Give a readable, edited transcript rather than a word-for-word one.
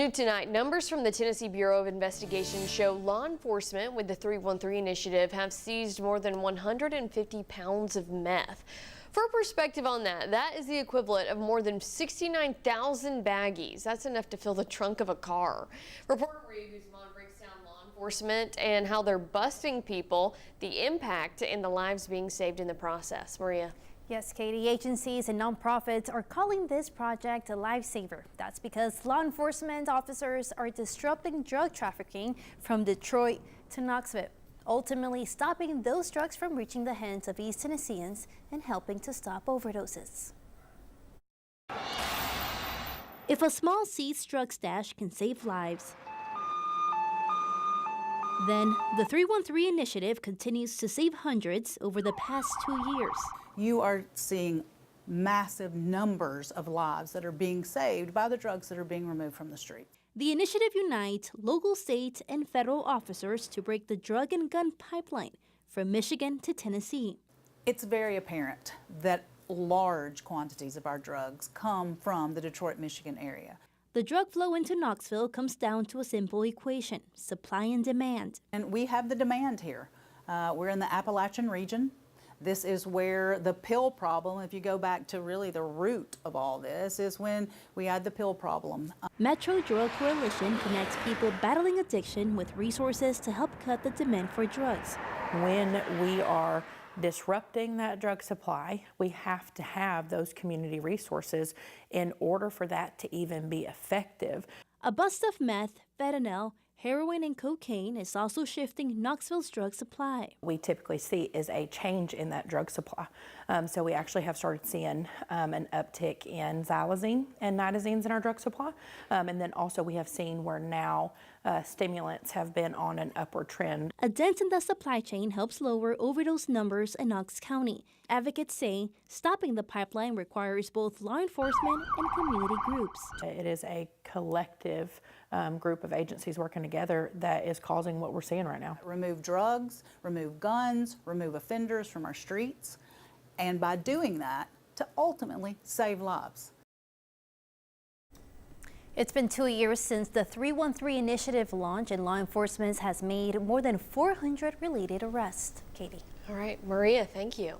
New tonight, numbers from the Tennessee Bureau of Investigation show law enforcement with the 313 initiative have seized more than 150 pounds of meth. For perspective on that, that is the equivalent of more than 69,000 baggies. That's enough to fill the trunk of a car. Reporter Maria Guzman breaks down law enforcement and how they're busting people, the impact, and the lives being saved in the process. Maria. Yes, Katie, agencies and nonprofits are calling this project a lifesaver. That's because law enforcement officers are disrupting drug trafficking from Detroit to Knoxville, ultimately stopping those drugs from reaching the hands of East Tennesseans and helping to stop overdoses. If a small seeds drug stash can save lives, then the 313 initiative continues to save hundreds over the past 2 years. You are seeing massive numbers of lives that are being saved by the drugs that are being removed from the street. The initiative unites local, state, and federal officers to break the drug and gun pipeline from Michigan to Tennessee. It's very apparent that large quantities of our drugs come from the Detroit, Michigan area. The drug flow into Knoxville comes down to a simple equation: supply and demand. And we have the demand here. We're in the Appalachian region. This is where the pill problem, if you go back to really the root of all this, is when we had the pill problem. Metro Drug Coalition connects people battling addiction with resources to help cut the demand for drugs. When we are disrupting that drug supply, we have to have those community resources in order for that to even be effective. A bust of meth, fentanyl, heroin, and cocaine is also shifting Knoxville's drug supply. We typically see is a change in that drug supply. So we actually have started seeing an uptick in xylazine and nitazines in our drug supply. And then also we have seen where now stimulants have been on an upward trend. A dent in the supply chain helps lower overdose numbers in Knox County. Advocates say stopping the pipeline requires both law enforcement and community groups. It is a collective group of agencies working together that is causing what we're seeing right now. Remove drugs, remove guns, remove offenders from our streets, and by doing that, to ultimately save lives. It's been 2 years since the 313 initiative launched, and law enforcement has made more than 400 related arrests. Katie. All right, Maria, thank you.